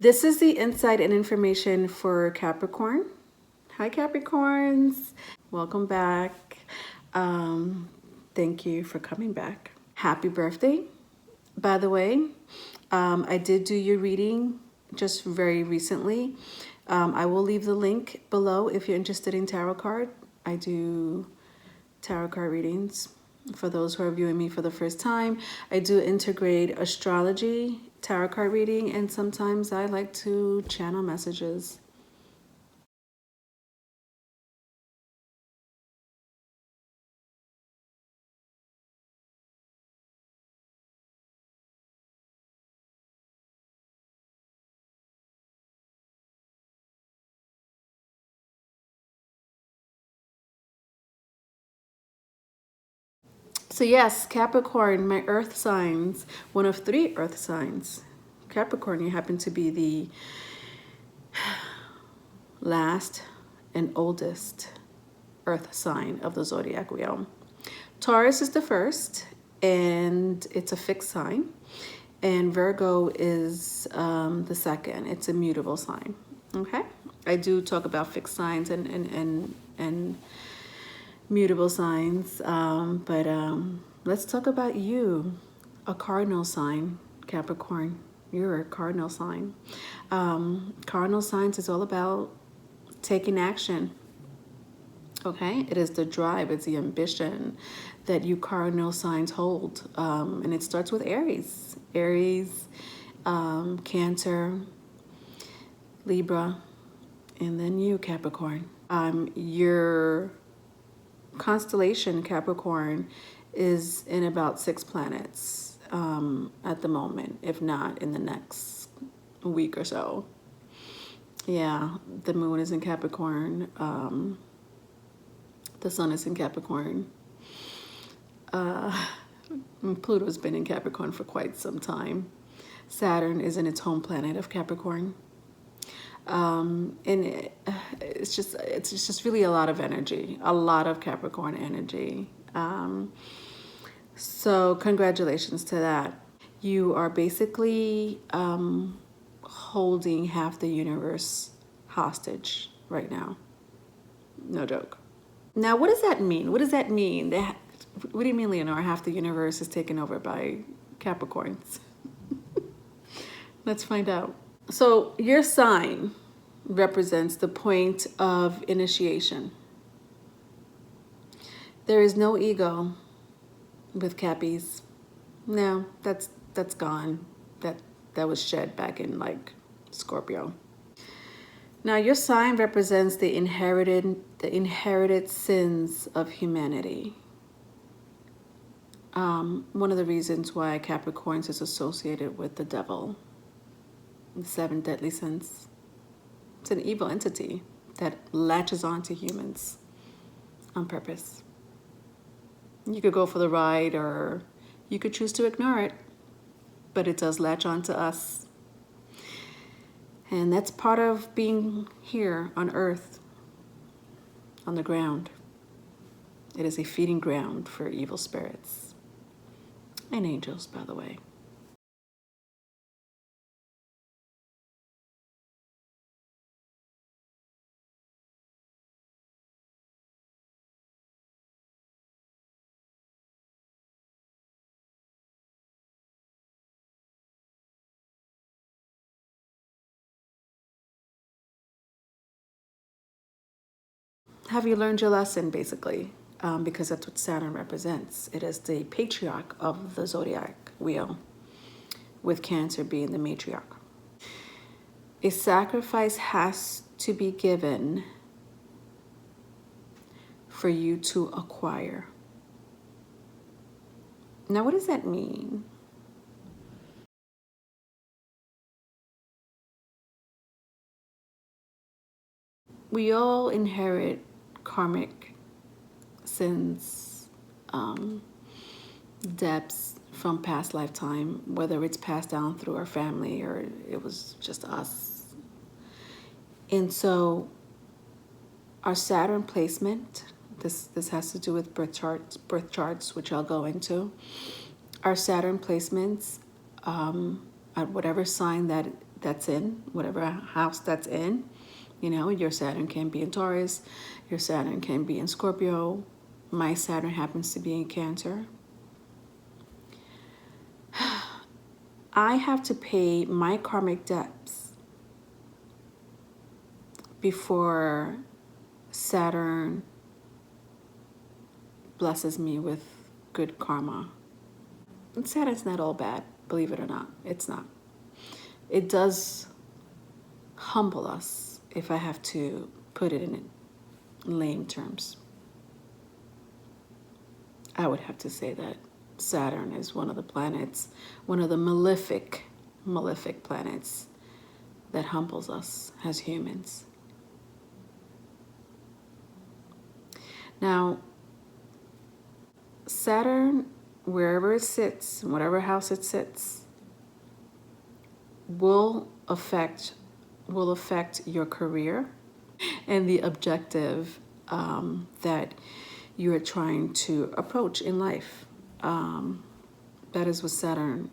This is the insight and information for Capricorn. Hi, Capricorns. Welcome back. Thank you for coming back. Happy birthday, by the way. I did do your reading just very recently. I will leave the link below if you're interested in tarot card. I do tarot card readings. For those who are viewing me for the first time, I do integrate astrology, tarot card reading, and sometimes I like to channel messages. So yes, Capricorn, my earth signs, one of 3 earth signs. Capricorn, you happen to be the last and oldest earth sign of the zodiac wheel. Taurus is the first, and it's a fixed sign. And Virgo is the second. It's a mutable sign. Okay? I do talk about fixed signs and mutable signs, but let's talk about you, a cardinal sign, Capricorn. You're a cardinal sign. Cardinal signs is all about taking action. Okay, it is the drive, it's the ambition that you cardinal signs hold, and it starts with Aries, Cancer, Libra, and then you, Capricorn. Your constellation, Capricorn, is in about 6 planets at the moment, if not in the next week or so. Yeah, the moon is in Capricorn. The sun is in Capricorn. Pluto's been in Capricorn for quite some time. Saturn is in its home planet of Capricorn. It's just really a lot of energy, a lot of Capricorn energy. So congratulations to that. You are basically holding half the universe hostage right now. No joke. Now, what does that mean? What does that mean? What do you mean, Leonora? Half the universe is taken over by Capricorns. Let's find out. So your sign represents the point of initiation. There is no ego with Cappies. No, that's gone. That was shed back in like Scorpio. Now your sign represents the inherited sins of humanity. One of the reasons why Capricorns is associated with the devil, the 7 deadly sins. It's an evil entity that latches on to humans on purpose. You could go for the ride or you could choose to ignore it, but it does latch on to us. And that's part of being here on Earth, on the ground. It is a feeding ground for evil spirits and angels, by the way. Have you learned your lesson, basically? Because that's what Saturn represents. It is the patriarch of the zodiac wheel, with Cancer being the matriarch. A sacrifice has to be given for you to acquire. Now, what does that mean? We all inherit karmic sins, debts from past lifetime, whether it's passed down through our family or it was just us. And so our Saturn placement, this has to do with birth charts, which I'll go into. Our Saturn placements, at whatever sign that that's in, whatever house that's in. You know, your Saturn can be in Taurus, your Saturn can be in Scorpio. My Saturn happens to be in Cancer. I have to pay my karmic debts before Saturn blesses me with good karma. And Saturn's not all bad, believe it or not. It's not. It does humble us, if I have to put it in lame terms. I would have to say that Saturn is one of the planets, one of the malefic planets that humbles us as humans. Now, Saturn, wherever it sits, whatever house it sits, will affect your career and the objective that you are trying to approach in life. That is what Saturn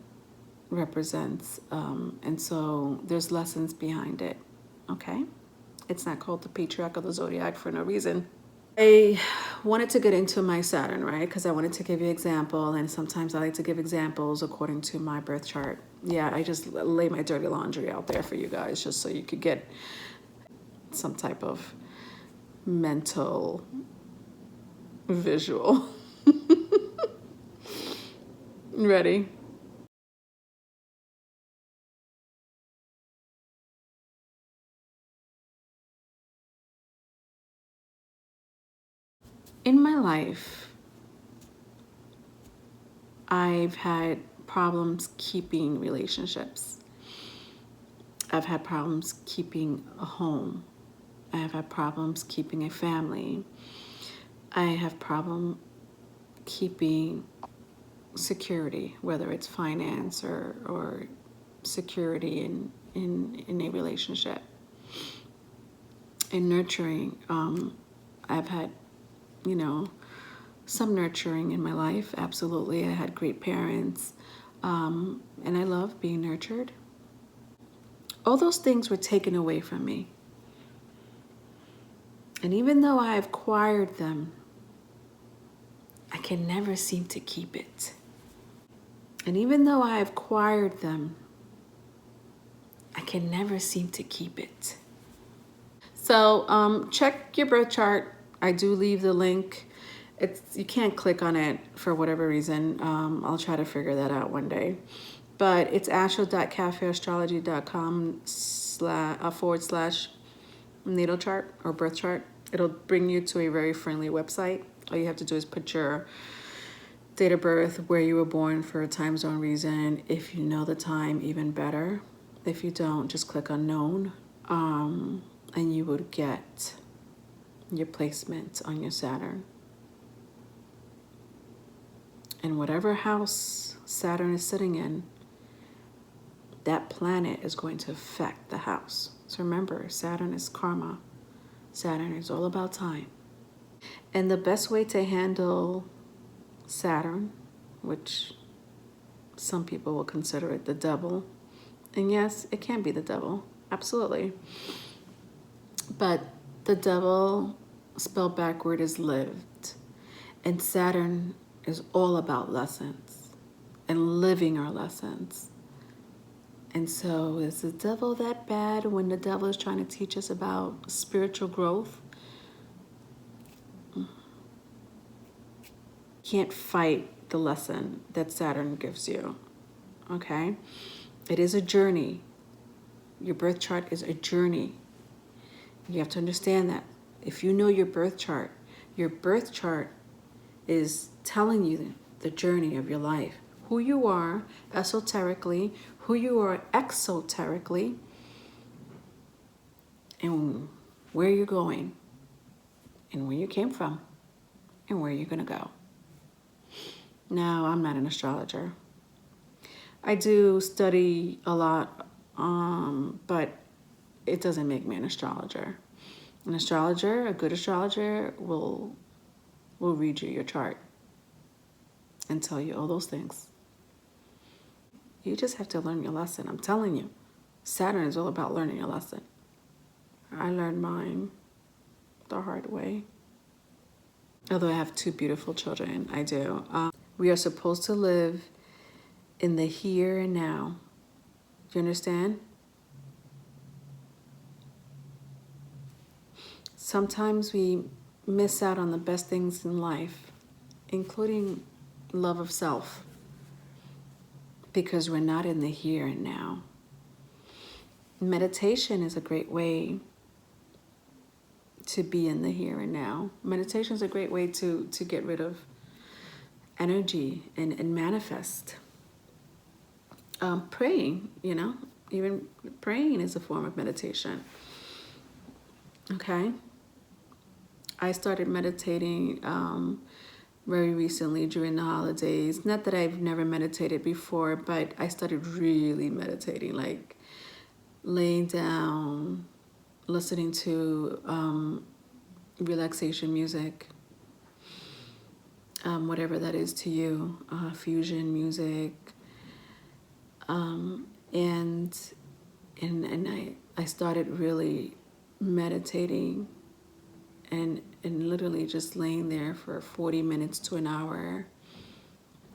represents. And so there's lessons behind it, okay? It's not called the patriarch of the zodiac for no reason. I wanted to get into my Saturn, right? Because I wanted to give you an example, and sometimes I like to give examples according to my birth chart. Yeah, I just lay my dirty laundry out there for you guys just so you could get some type of mental visual. Ready? In my life, I've had problems keeping relationships. I've had problems keeping a home. I have had problems keeping a family. I have problem keeping security, whether it's finance or security in a relationship. In nurturing, I've had, you know, some nurturing in my life. Absolutely. I had great parents, and I love being nurtured. All those things were taken away from me. And even though I have acquired them, I can never seem to keep it. And even though I have acquired them, I can never seem to keep it. So check your birth chart. I do leave the link. You can't click on it for whatever reason. I'll try to figure that out one day. But it's astro.cafeastrology.com /natal chart or birth chart. It'll bring you to a very friendly website. All you have to do is put your date of birth, where you were born for a time zone reason. If you know the time, even better. If you don't, just click unknown, and you would get your placement on your Saturn. And whatever house Saturn is sitting in, that planet is going to affect the house. So remember, Saturn is karma. Saturn is all about time. And the best way to handle Saturn, which some people will consider it the devil, and yes, it can be the devil, absolutely. But the devil, spelled backward, is lived. And Saturn is all about lessons and living our lessons. And so is the devil that bad when the devil is trying to teach us about spiritual growth? Can't fight the lesson that Saturn gives you, okay? It is a journey. Your birth chart is a journey. You have to understand that. If you know your birth chart is telling you the journey of your life, who you are esoterically, who you are exoterically, and where you're going, and where you came from, and where you're going to go. Now, I'm not an astrologer. I do study a lot, but it doesn't make me an astrologer. An astrologer, a good astrologer, will read you your chart and tell you all those things. You just have to learn your lesson. I'm telling you, Saturn is all about learning a lesson. I learned mine the hard way. Although I have two beautiful children, I do. We are supposed to live in the here and now. Do you understand? Sometimes we miss out on the best things in life, including love of self, because we're not in the here and now. Meditation is a great way to be in the here and now. Meditation is a great way to get rid of energy and manifest. Praying, you know, even praying is a form of meditation. Okay? I started meditating very recently during the holidays. Not that I've never meditated before, but I started really meditating, like laying down, listening to relaxation music, whatever that is to you, fusion music, and I started really meditating and literally just laying there for 40 minutes to an hour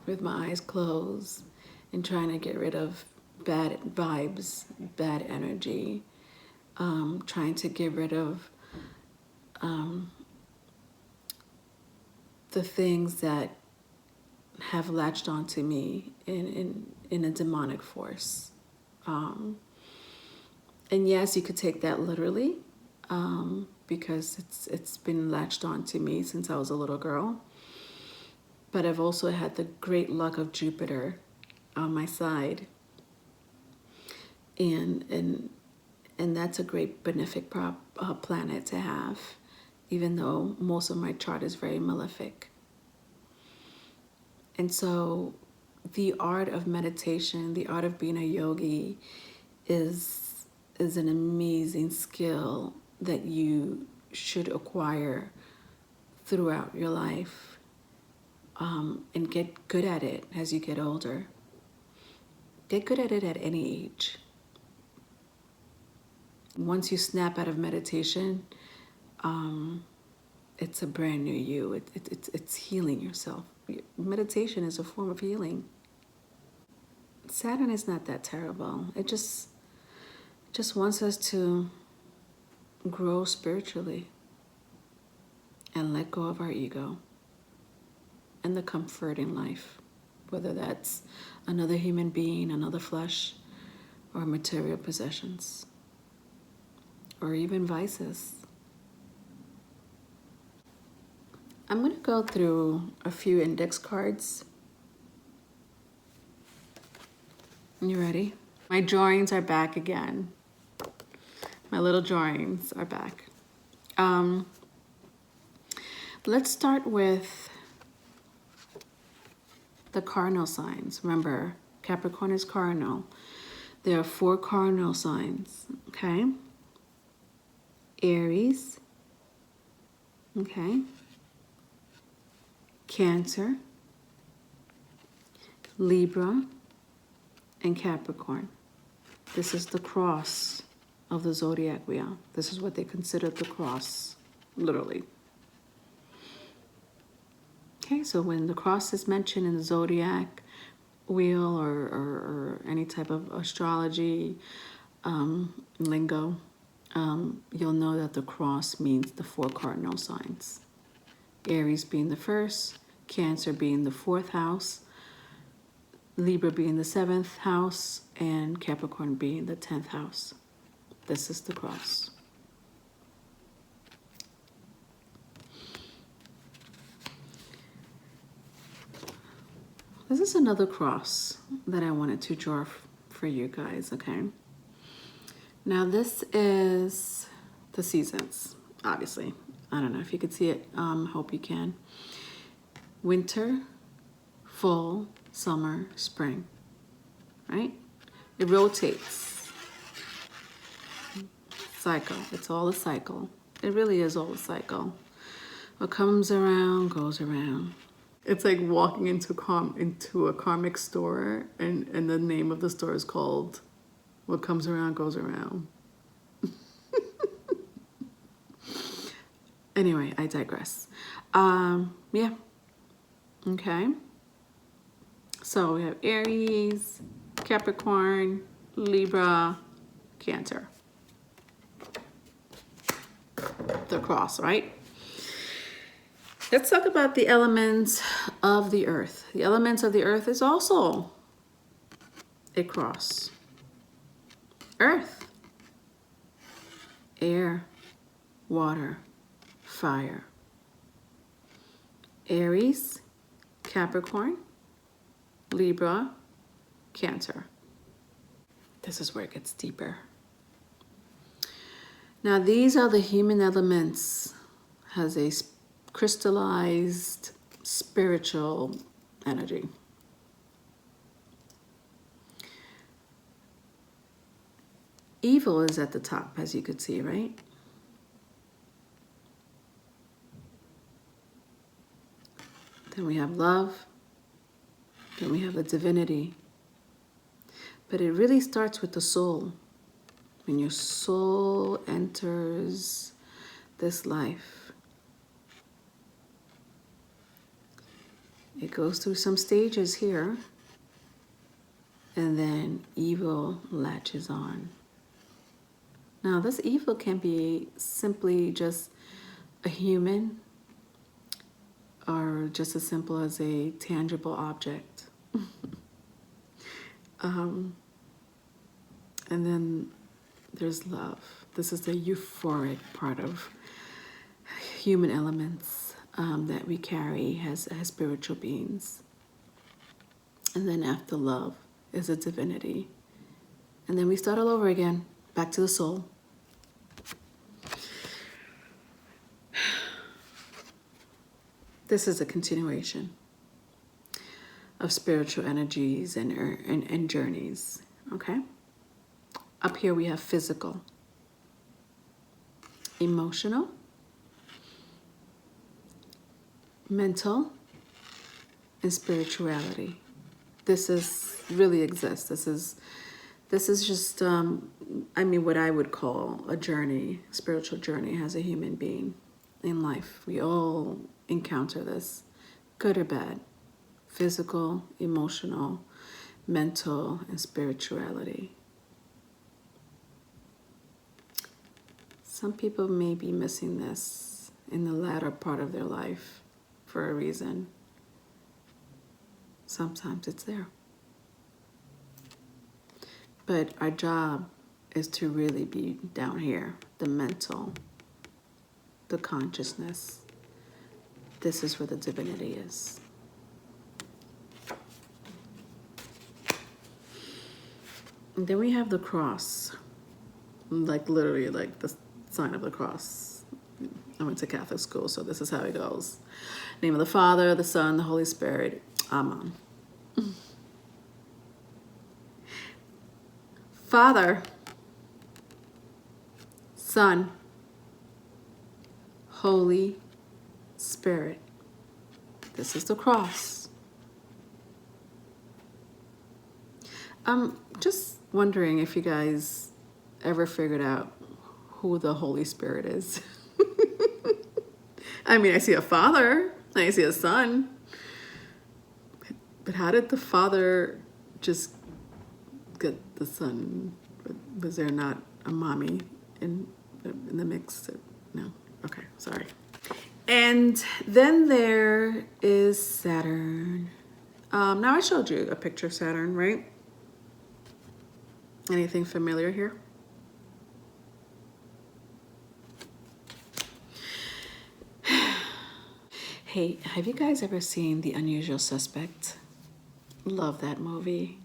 with my eyes closed and trying to get rid of bad vibes, bad energy, trying to get rid of the things that have latched onto me in a demonic force. And yes, you could take that literally, because it's been latched onto me since I was a little girl. But I've also had the great luck of Jupiter on my side, and that's a great benefic planet to have, even though most of my chart is very malefic. And so the art of meditation, the art of being a yogi is an amazing skill that you should acquire throughout your life, and get good at it as you get older. Get good at it at any age. Once you snap out of meditation, it's a brand new you. It's healing yourself. Meditation is a form of healing. Saturn is not that terrible. It just wants us to grow spiritually and let go of our ego and the comfort in life, whether that's another human being, another flesh, or material possessions, or even vices. I'm going to go through a few index cards. You ready? My drawings are back again. My little drawings are back. Let's start with the cardinal signs. Remember, Capricorn is cardinal. There are 4 cardinal signs, okay? Aries, okay? Cancer, Libra, and Capricorn. This is the cross of the zodiac wheel. This is what they consider the cross, literally. Okay, so when the cross is mentioned in the zodiac wheel or any type of astrology lingo, you'll know that the cross means the 4 cardinal signs. Aries being the first, Cancer being the 4th house, Libra being the 7th house, and Capricorn being the 10th house. This is the cross. This is another cross that I wanted to draw for you guys, okay? Now this is the seasons, obviously. I don't know if you could see it, hope you can. Winter, fall, summer, spring, right? It rotates. Cycle, it's all a cycle. It really is all a cycle. What comes around goes around. It's like walking into a karmic store, and the name of the store is called What comes around goes around. Anyway, I digress. Yeah. Okay. So we have Aries, Capricorn, Libra, Cancer. The cross, right? Let's talk about the elements of the earth. The elements of the earth is also a cross. Earth, air, water, fire. Aries, Capricorn, Libra, Cancer. This is where it gets deeper. Now these are the human elements, has a crystallized spiritual energy. Evil is at the top, as you could see, right? Then we have love. Then we have the divinity. But it really starts with the soul. When your soul enters this life, it goes through some stages here, and then evil latches on. Now, this evil can be simply just a human, or just as simple as a tangible object. And then there's love. This is the euphoric part of human elements that we carry as spiritual beings. And then after love is a divinity. And then we start all over again, back to the soul. This is a continuation of spiritual energies and journeys, okay? Up here we have physical, emotional, mental, and spirituality. This is really exists. This is just, what I would call a journey, spiritual journey as a human being in life. We all encounter this, good or bad, physical, emotional, mental, and spirituality. Some people may be missing this in the latter part of their life for a reason. Sometimes it's there. But our job is to really be down here, the mental, the consciousness. This is where the divinity is. And then we have the cross, like literally like the sign of the cross. I went to Catholic school, so this is how it goes. Name of the Father, the Son, the Holy Spirit. Amen. Father, Son, Holy Spirit. This is the cross. I'm just wondering if you guys ever figured out who the Holy Spirit is. I see a father, I see a son. But how did the father just get the son? Was there not a mommy in the mix? No. Okay, sorry. And then there is Saturn. Now I showed you a picture of Saturn, right? Anything familiar here? Hey, have you guys ever seen The Unusual Suspect? Love that movie.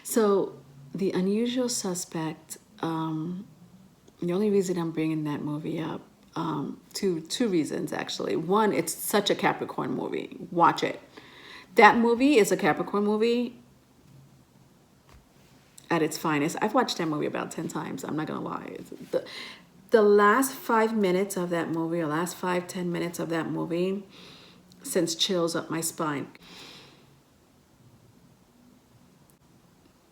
So, The Unusual Suspect, the only reason I'm bringing that movie up, two reasons actually. One, it's such a Capricorn movie. Watch it. That movie is a Capricorn movie at its finest. I've watched that movie about 10 times. I'm not gonna lie. The last 5 minutes of that movie, or last 5-10 minutes of that movie, sends chills up my spine.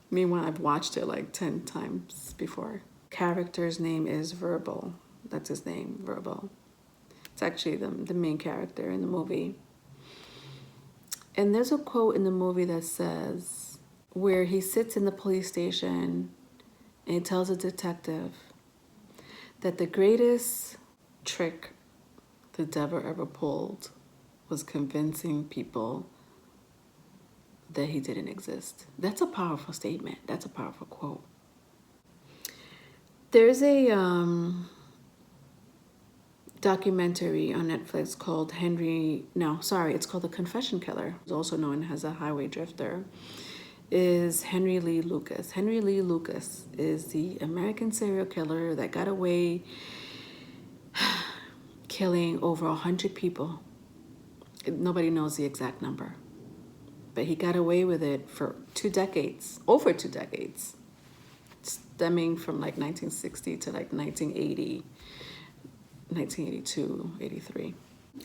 Meanwhile, I've watched it like 10 times before. Character's name is Verbal. That's his name, Verbal. It's actually the main character in the movie. And there's a quote in the movie that says, where he sits in the police station and he tells a detective that the greatest trick the devil ever pulled was convincing people that he didn't exist. That's a powerful statement. That's a powerful quote. There's a documentary on Netflix called it's called The Confession Killer, also known as a highway drifter, is Henry Lee Lucas. Henry Lee Lucas is the American serial killer that got away killing over 100 people. Nobody knows the exact number, but he got away with it for over 2 decades, stemming from like 1960 to like 1980, 1982, 83.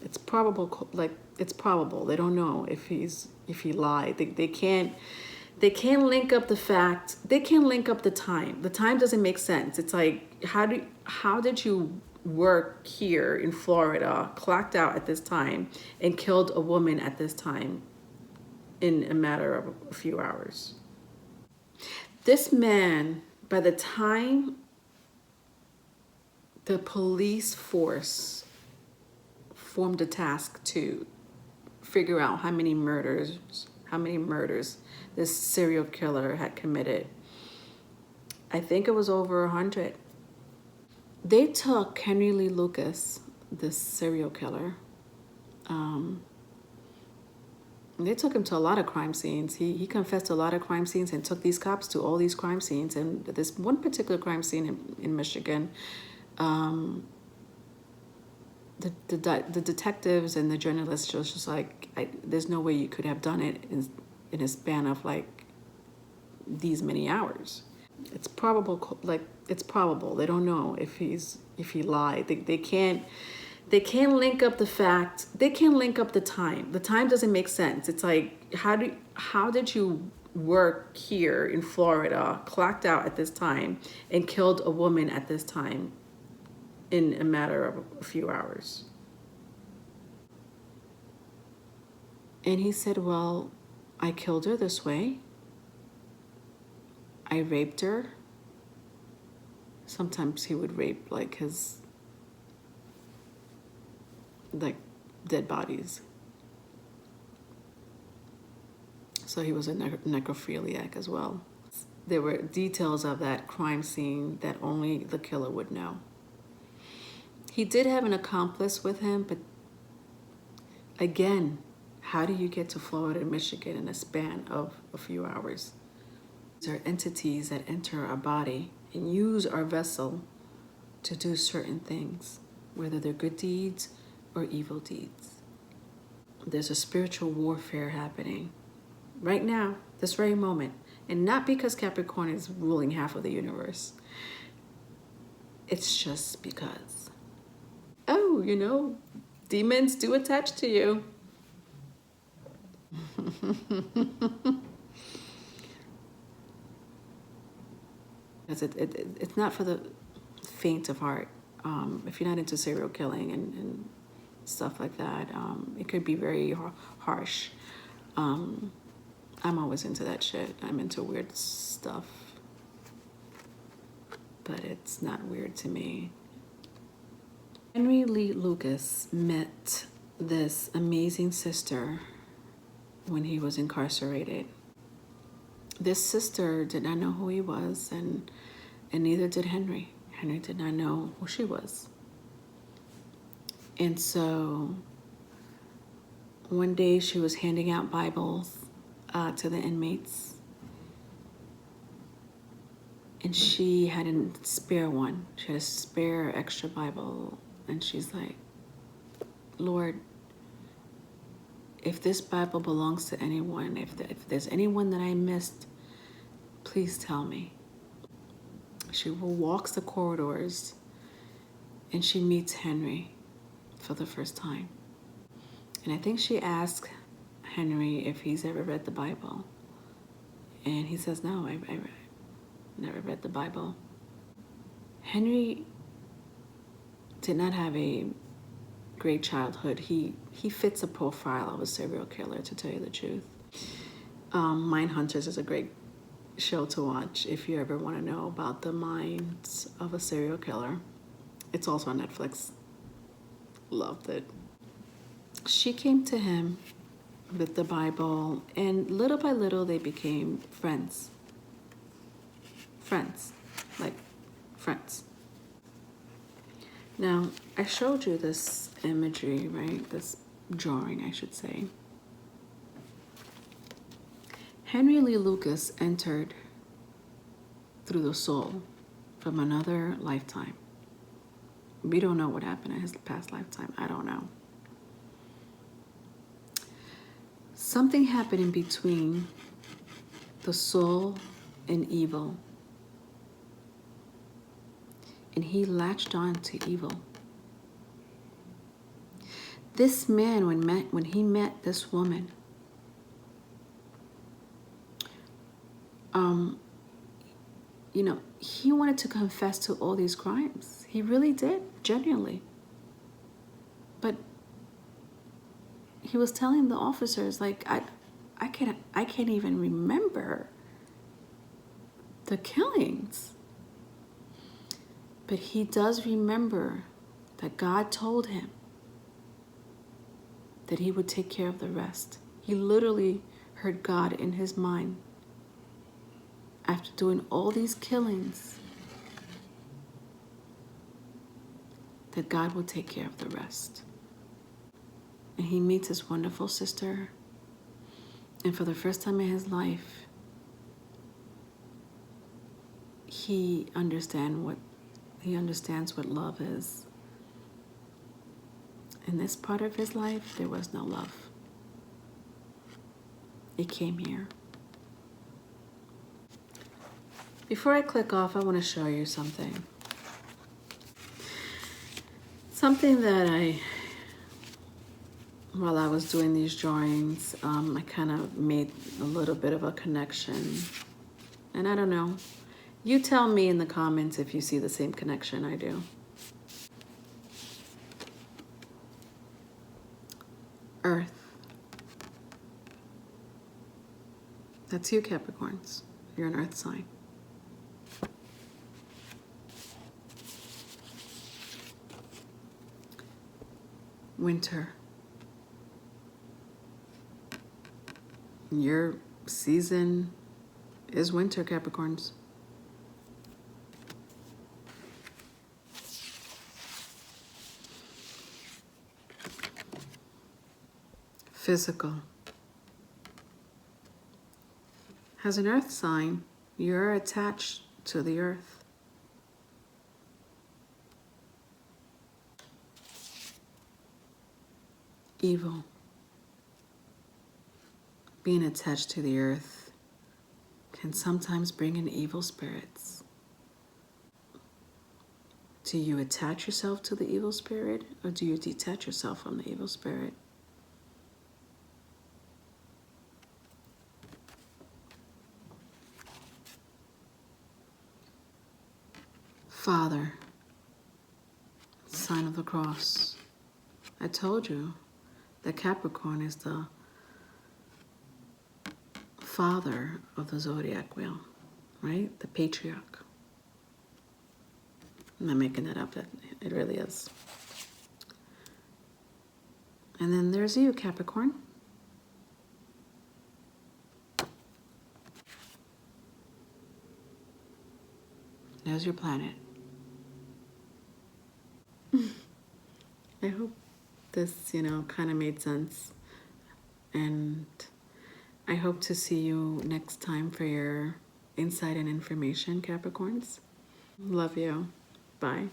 It's probable, they don't know if he lied. They can't link up the fact. They can't link up the time. The time doesn't make sense. It's like, how did you work here in Florida, clocked out at this time, and killed a woman at this time in a matter of a few hours? This man, by the time the police force formed a task to figure out how many murders this serial killer had committed, I think it was over 100. They took Henry Lee Lucas, this serial killer, they took him to a lot of crime scenes. He confessed to a lot of crime scenes and took these cops to all these crime scenes. And this one particular crime scene in Michigan, the detectives and the journalists was just like, there's no way you could have done it in a span of like these many hours. It's probable. They don't know if he lied. They can't link up the fact. They can't link up the time. The time doesn't make sense. It's like, how did you work here in Florida, clocked out at this time, and killed a woman at this time in a matter of a few hours? And he said, well, I killed her this way. I raped her. Sometimes he would rape like his dead bodies. So he was a necrophiliac as well. There were details of that crime scene that only the killer would know. He did have an accomplice with him, but again, how do you get to Florida and Michigan in a span of a few hours? These are entities that enter our body and use our vessel to do certain things, whether they're good deeds or evil deeds. There's a spiritual warfare happening right now, this very moment, and not because Capricorn is ruling half of the universe. It's just because, demons do attach to you. It's not for the faint of heart. If you're not into serial killing and stuff like that, it could be very harsh. I'm always into that shit. I'm into weird stuff, but it's not weird to me. Henry Lee Lucas met this amazing sister when he was incarcerated. This sister did not know who he was, and neither did Henry. Henry did not know who she was. And so one day she was handing out Bibles to the inmates, and she had a spare one. She had a spare extra Bible, and she's like, Lord, if this Bible belongs to anyone, if there's anyone that I missed, please tell me. She walks the corridors and she meets Henry for the first time. And I think she asked Henry if he's ever read the Bible. And he says, no, I never read the Bible. Henry did not have a great childhood. He fits a profile of a serial killer, to tell you the truth. Mindhunters is a great show to watch if you ever want to know about the minds of a serial killer. It's also on Netflix. Loved it. She came to him with the Bible, and little by little they became friends. Friends. Like friends. Now, I showed you this imagery, right? This drawing, I should say. Henry Lee Lucas entered through the soul from another lifetime. We don't know what happened in his past lifetime. I don't know. Something happened in between the soul and evil. And he latched on to evil. This man, when he met this woman, he wanted to confess to all these crimes. He really did, genuinely. But he was telling the officers, like, I can't even remember the killings. But he does remember that God told him that he would take care of the rest. He literally heard God in his mind. After doing all these killings, that God will take care of the rest. And he meets his wonderful sister. And for the first time in his life, he understands what love is. In this part of his life, there was no love. It came here. Before I click off, I want to show you something. Something that while I was doing these drawings, I kind of made a little bit of a connection. And I don't know. You tell me in the comments if you see the same connection I do. Earth. That's you, Capricorns. You're an earth sign. Winter. Your season is winter, Capricorns. Physical. As an earth sign, you're attached to the earth. Evil. Being attached to the earth can sometimes bring in evil spirits. Do you attach yourself to the evil spirit, or do you detach yourself from the evil spirit? Father, sign of the cross. I told you that Capricorn is the father of the zodiac wheel, right? The patriarch. I'm not making that up, it really is. And then there's you, Capricorn. There's your planet. I hope this, kind of made sense. And I hope to see you next time for your insight and information, Capricorns. Love you. Bye.